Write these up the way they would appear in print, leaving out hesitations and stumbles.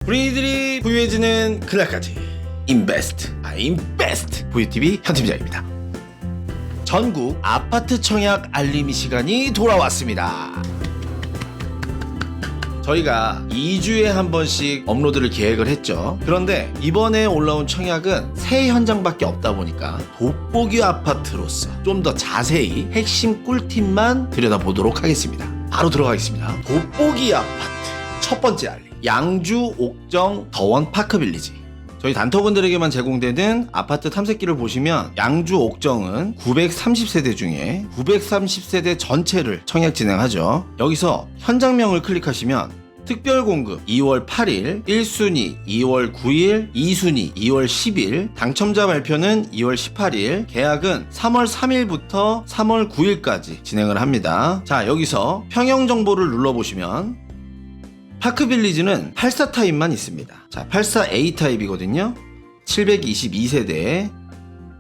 우리들이 부유해지는 그날까지 인베스트 부유TV 현팀장입니다. 전국 아파트 청약 알림이 시간이 돌아왔습니다. 저희가 2주에 한 번씩 업로드를 계획을 했죠. 그런데 이번에 올라온 청약은 새 현장밖에 없다 보니까 돋보기 아파트로서 좀 더 자세히 핵심 꿀팁만 들여다보도록 하겠습니다. 바로 들어가겠습니다. 돋보기 아파트 첫 번째 알림, 양주 옥정 더원 파크빌리지. 저희 단톡원들에게만 제공되는 아파트 탐색기를 보시면 양주 옥정은 930세대 중에 930세대 전체를 청약 진행하죠. 여기서 현장명을 클릭하시면 특별 공급 2월 8일, 1순위 2월 9일, 2순위 2월 10일, 당첨자 발표는 2월 18일, 계약은 3월 3일부터 3월 9일까지 진행을 합니다. 자, 여기서 평형 정보를 눌러보시면 파크빌리지는 84 타입만 있습니다. 자, 84A 타입이거든요. 722세대.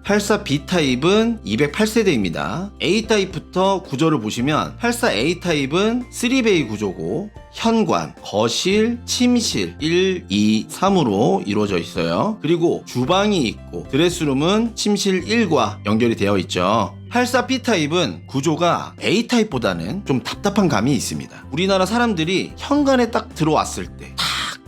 84B 타입은 208세대입니다. A 타입부터 구조를 보시면 84A 타입은 3베이 구조고 현관, 거실, 침실 1, 2, 3으로 이루어져 있어요. 그리고 주방이 있고 드레스룸은 침실 1과 연결이 되어 있죠. 84B 타입은 구조가 A 타입보다는 좀 답답한 감이 있습니다. 우리나라 사람들이 현관에 딱 들어왔을 때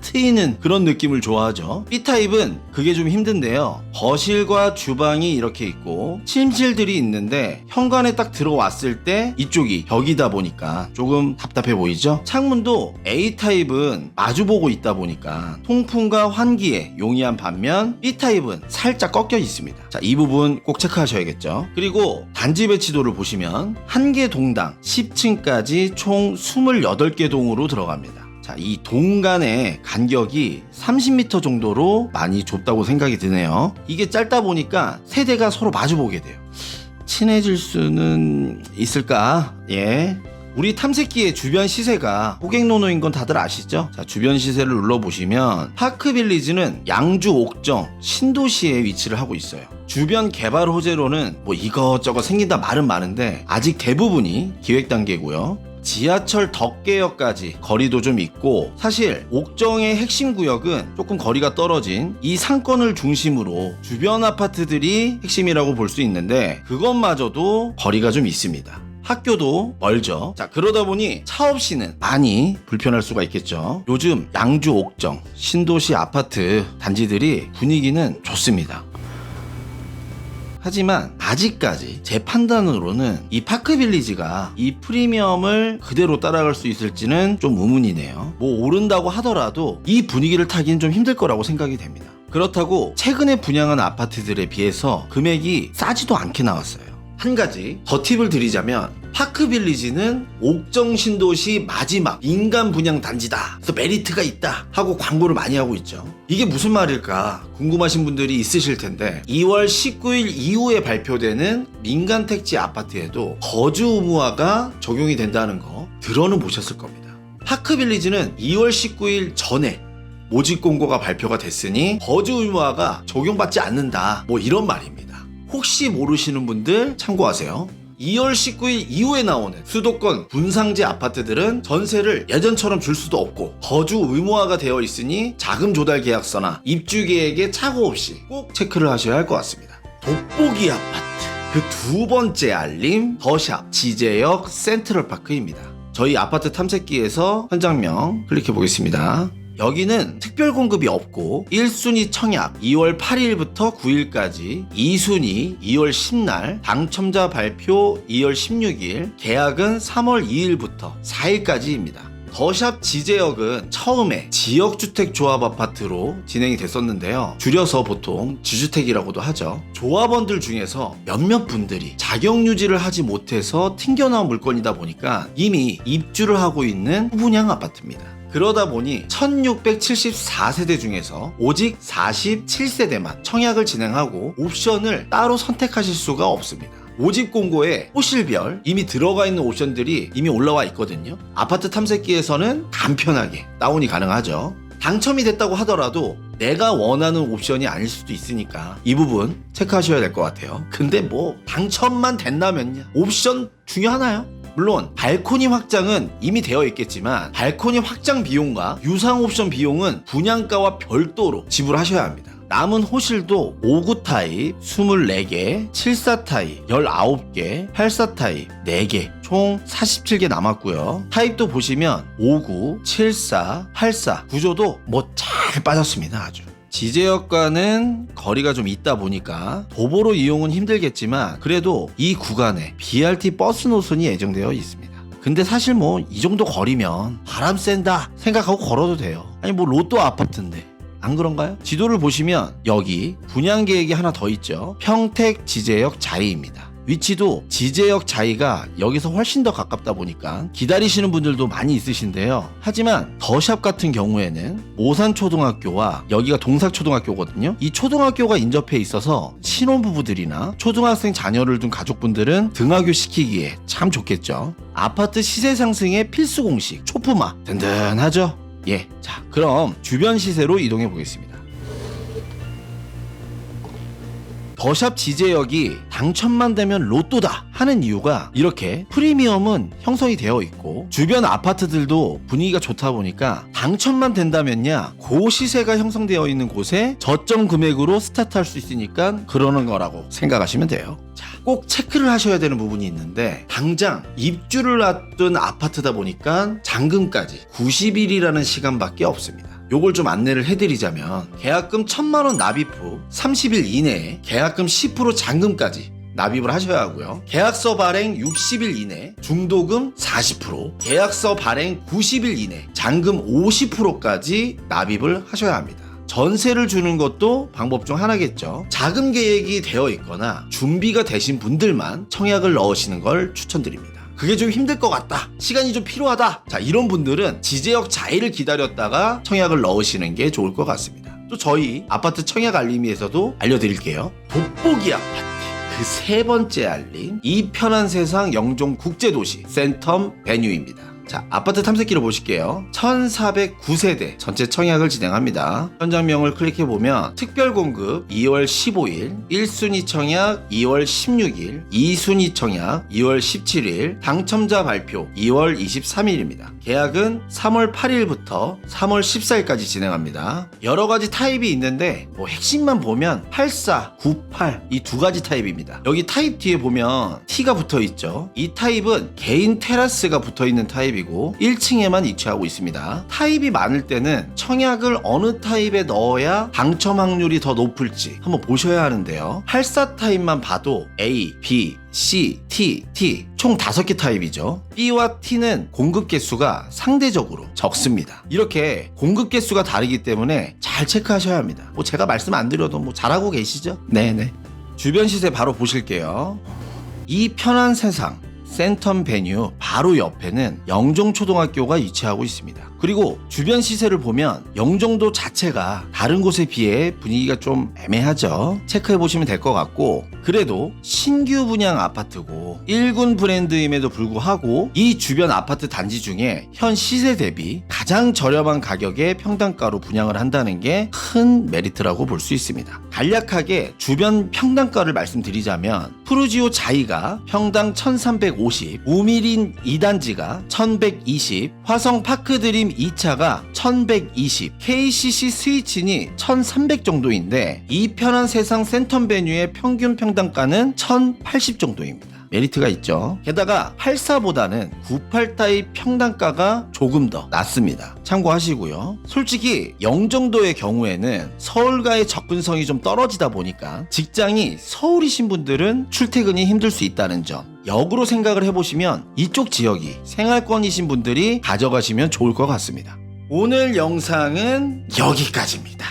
트이는 그런 느낌을 좋아하죠. B타입은 그게 좀 힘든데요. 거실과 주방이 이렇게 있고 침실들이 있는데 현관에 딱 들어왔을 때 이쪽이 벽이다 보니까 조금 답답해 보이죠. 창문도 A타입은 마주보고 있다 보니까 통풍과 환기에 용이한 반면 B타입은 살짝 꺾여 있습니다. 자, 이 부분 꼭 체크하셔야겠죠. 그리고 단지 배치도를 보시면 한 개 동당 10층까지 총 28개 동으로 들어갑니다. 자, 이 동간의 간격이 30m 정도로 많이 좁다고 생각이 드네요. 이게 짧다 보니까 세대가 서로 마주보게 돼요. 친해질 수는 있을까? 예. 우리 탐색기의 주변 시세가 호갱노노인 건 다들 아시죠? 자, 주변 시세를 눌러보시면 파크빌리지는 양주 옥정 신도시에 위치를 하고 있어요. 주변 개발 호재로는 뭐 이것저것 생긴다 말은 많은데 아직 대부분이 기획 단계고요. 지하철 덕계역까지 거리도 좀 있고, 사실 옥정의 핵심 구역은 조금 거리가 떨어진 이 상권을 중심으로 주변 아파트들이 핵심이라고 볼 수 있는데 그것마저도 거리가 좀 있습니다. 학교도 멀죠. 자, 그러다 보니 차 없이는 많이 불편할 수가 있겠죠. 요즘 양주 옥정 신도시 아파트 단지들이 분위기는 좋습니다. 하지만 아직까지 제 판단으로는 이 파크빌리지가 이 프리미엄을 그대로 따라갈 수 있을지는 좀 의문이네요. 뭐 오른다고 하더라도 이 분위기를 타긴 좀 힘들 거라고 생각이 됩니다. 그렇다고 최근에 분양한 아파트들에 비해서 금액이 싸지도 않게 나왔어요. 한 가지 더 팁을 드리자면 파크빌리지는 옥정 신도시 마지막 민간 분양 단지다, 그래서 메리트가 있다 하고 광고를 많이 하고 있죠. 이게 무슨 말일까 궁금하신 분들이 있으실 텐데 2월 19일 이후에 발표되는 민간 택지 아파트에도 거주 의무화가 적용이 된다는 거 들어는 보셨을 겁니다. 파크빌리지는 2월 19일 전에 모집 공고가 발표가 됐으니 거주 의무화가 적용받지 않는다, 뭐 이런 말입니다. 혹시 모르시는 분들 참고하세요. 2월 19일 이후에 나오는 수도권 분상지 아파트들은 전세를 예전처럼 줄 수도 없고 거주 의무화가 되어 있으니 자금 조달 계약서나 입주 계획에 착오 없이 꼭 체크를 하셔야 할 것 같습니다. 돋보기 아파트 그 두 번째 알림, 더샵 지제역 센트럴파크입니다. 저희 아파트 탐색기에서 현장명 클릭해 보겠습니다. 여기는 특별 공급이 없고 1순위 청약 2월 8일부터 9일까지, 2순위 2월 10날, 당첨자 발표 2월 16일, 계약은 3월 2일부터 4일까지입니다. 더샵 지제역은 처음에 지역주택조합 아파트로 진행이 됐었는데요. 줄여서 보통 지주택이라고도 하죠. 조합원들 중에서 몇몇 분들이 자격 유지를 하지 못해서 튕겨나온 물건이다 보니까 이미 입주를 하고 있는 후분양 아파트입니다. 그러다 보니 1674세대 중에서 오직 47세대만 청약을 진행하고 옵션을 따로 선택하실 수가 없습니다. 모집 공고에 호실별 이미 들어가 있는 옵션들이 이미 올라와 있거든요. 아파트 탐색기에서는 간편하게 다운이 가능하죠. 당첨이 됐다고 하더라도 내가 원하는 옵션이 아닐 수도 있으니까 이 부분 체크하셔야 될 것 같아요. 근데 뭐 당첨만 된다면요, 옵션 중요하나요? 물론 발코니 확장은 이미 되어 있겠지만 발코니 확장 비용과 유상 옵션 비용은 분양가와 별도로 지불하셔야 합니다. 남은 호실도 5구 타입 24개, 74 타입 19개, 84 타입 4개, 총 47개 남았고요. 타입도 보시면 5구, 74, 84 구조도 뭐 잘 빠졌습니다. 아주. 지제역과는 거리가 좀 있다 보니까 도보로 이용은 힘들겠지만 그래도 이 구간에 BRT 버스 노선이 예정되어 있습니다. 근데 사실 뭐 이 정도 거리면 바람 쐰다 생각하고 걸어도 돼요. 아니 뭐 로또 아파트인데 안 그런가요? 지도를 보시면 여기 분양 계획이 하나 더 있죠. 평택 지제역 자이입니다. 위치도 지제역 자이가 여기서 훨씬 더 가깝다 보니까 기다리시는 분들도 많이 있으신데요. 하지만 더샵 같은 경우에는 모산초등학교와 여기가 동삭초등학교거든요. 이 초등학교가 인접해 있어서 신혼부부들이나 초등학생 자녀를 둔 가족분들은 등하교 시키기에 참 좋겠죠. 아파트 시세 상승의 필수 공식 초품화 든든하죠. 예, 자 그럼 주변 시세로 이동해 보겠습니다. 더샵 지제역이 당첨만 되면 로또다 하는 이유가 이렇게 프리미엄은 형성이 되어 있고 주변 아파트들도 분위기가 좋다 보니까 당첨만 된다면야 고시세가 형성되어 있는 곳에 저점 금액으로 스타트할 수 있으니까 그러는 거라고 생각하시면 돼요. 자, 꼭 체크를 하셔야 되는 부분이 있는데 당장 입주를 앞둔 아파트다 보니까 잔금까지 90일이라는 시간밖에 없습니다. 요걸 좀 안내를 해드리자면 계약금 1,000만원 납입 후 30일 이내에 계약금 10% 잔금까지 납입을 하셔야 하고요. 계약서 발행 60일 이내 중도금 40%, 계약서 발행 90일 이내 잔금 50%까지 납입을 하셔야 합니다. 전세를 주는 것도 방법 중 하나겠죠. 자금 계획이 되어 있거나 준비가 되신 분들만 청약을 넣으시는 걸 추천드립니다. 그게 좀 힘들 것 같다, 시간이 좀 필요하다, 자 이런 분들은 지제역 자이를 기다렸다가 청약을 넣으시는 게 좋을 것 같습니다. 또 저희 아파트 청약 알림이에서도 알려드릴게요. 돋보기 아파트 그 세 번째 알림, 이 편한 세상 영종 국제도시 센텀 베뉴입니다. 자, 아파트 탐색기를 보실게요. 1409세대 전체 청약을 진행합니다. 현장명을 클릭해보면 특별공급 2월 15일, 1순위 청약 2월 16일, 2순위 청약 2월 17일, 당첨자 발표 2월 23일입니다. 계약은 3월 8일부터 3월 14일까지 진행합니다. 여러가지 타입이 있는데 뭐 핵심만 보면 84, 98 이 두 가지 타입입니다. 여기 타입 뒤에 보면 T가 붙어있죠. 이 타입은 개인 테라스가 붙어있는 타입이고 1층에만 위치하고 있습니다. 타입이 많을 때는 청약을 어느 타입에 넣어야 당첨 확률이 더 높을지 한번 보셔야 하는데요. 84 타입만 봐도 A, B, C, T, T 총 5개 타입이죠. B와 T는 공급 개수가 상대적으로 적습니다. 이렇게 공급 개수가 다르기 때문에 잘 체크하셔야 합니다. 뭐 제가 말씀 안 드려도 뭐 잘하고 계시죠? 네네. 주변 시세 바로 보실게요. 이 편한 세상 센텀 베뉴 바로 옆에는 영종초등학교가 위치하고 있습니다. 그리고 주변 시세를 보면 영종도 자체가 다른 곳에 비해 분위기가 좀 애매하죠. 체크해 보시면 될 것 같고 그래도 신규 분양 아파트고 1군 브랜드임에도 불구하고 이 주변 아파트 단지 중에 현 시세 대비 가장 저렴한 가격에 평당가로 분양을 한다는 게 큰 메리트라고 볼 수 있습니다. 간략하게 주변 평당가를 말씀드리자면 푸르지오 자이가 평당 1350, 우미린 2단지가 1120, 화성 파크드림 2차가 1120, KCC 스위친이 1300 정도인데 이 편한 세상 센텀 베뉴의 평균 평당가는 1080 정도입니다. 메리트가 있죠. 게다가 84보다는 98 타입 평당가가 조금 더 낮습니다. 참고하시고요. 솔직히 영종도의 경우에는 서울과의 접근성이 좀 떨어지다 보니까 직장이 서울이신 분들은 출퇴근이 힘들 수 있다는 점, 역으로 생각을 해보시면 이쪽 지역이 생활권이신 분들이 가져가시면 좋을 것 같습니다. 오늘 영상은 여기까지입니다.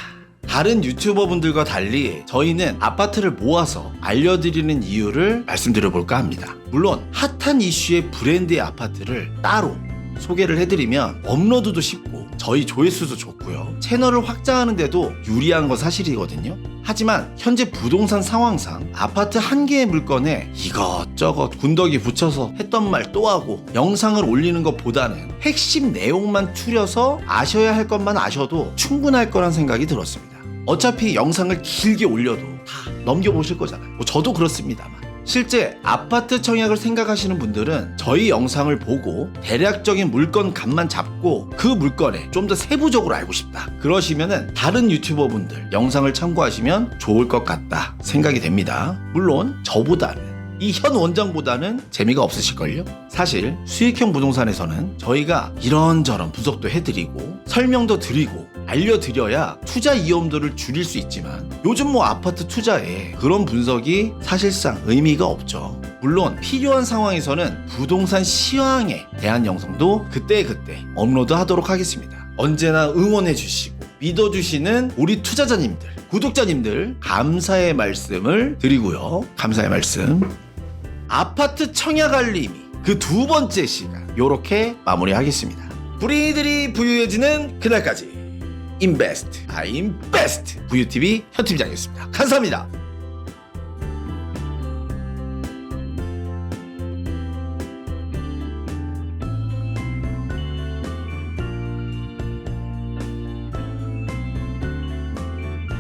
다른 유튜버 분들과 달리 저희는 아파트를 모아서 알려드리는 이유를 말씀드려볼까 합니다. 물론 핫한 이슈의 브랜드의 아파트를 따로 소개를 해드리면 업로드도 쉽고 저희 조회수도 좋고요, 채널을 확장하는데도 유리한 건 사실이거든요. 하지만 현재 부동산 상황상 아파트 한 개의 물건에 이것저것 군더기 붙여서 했던 말 또 하고 영상을 올리는 것보다는 핵심 내용만 추려서 아셔야 할 것만 아셔도 충분할 거란 생각이 들었습니다. 어차피 영상을 길게 올려도 다 넘겨보실 거잖아요. 뭐 저도 그렇습니다만 실제 아파트 청약을 생각하시는 분들은 저희 영상을 보고 대략적인 물건 값만 잡고 그 물건에 좀 더 세부적으로 알고 싶다 그러시면은 다른 유튜버 분들 영상을 참고하시면 좋을 것 같다 생각이 됩니다. 물론 저보다는 이 현 원장보다는 재미가 없으실걸요? 사실 수익형 부동산에서는 저희가 이런저런 분석도 해드리고 설명도 드리고 알려드려야 투자 위험도를 줄일 수 있지만 요즘 뭐 아파트 투자에 그런 분석이 사실상 의미가 없죠. 물론 필요한 상황에서는 부동산 시황에 대한 영상도 그때그때 업로드 하도록 하겠습니다. 언제나 응원해 주시고 믿어주시는 우리 투자자님들, 구독자님들 감사의 말씀을 드리고요. 감사의 말씀. 아파트 청약 알림이 그 두 번째 시간 요렇게 마무리하겠습니다. 우리들이 부유해지는 그날까지 인베스트 아임베스트 부유TV 현 팀장이었습니다. 감사합니다.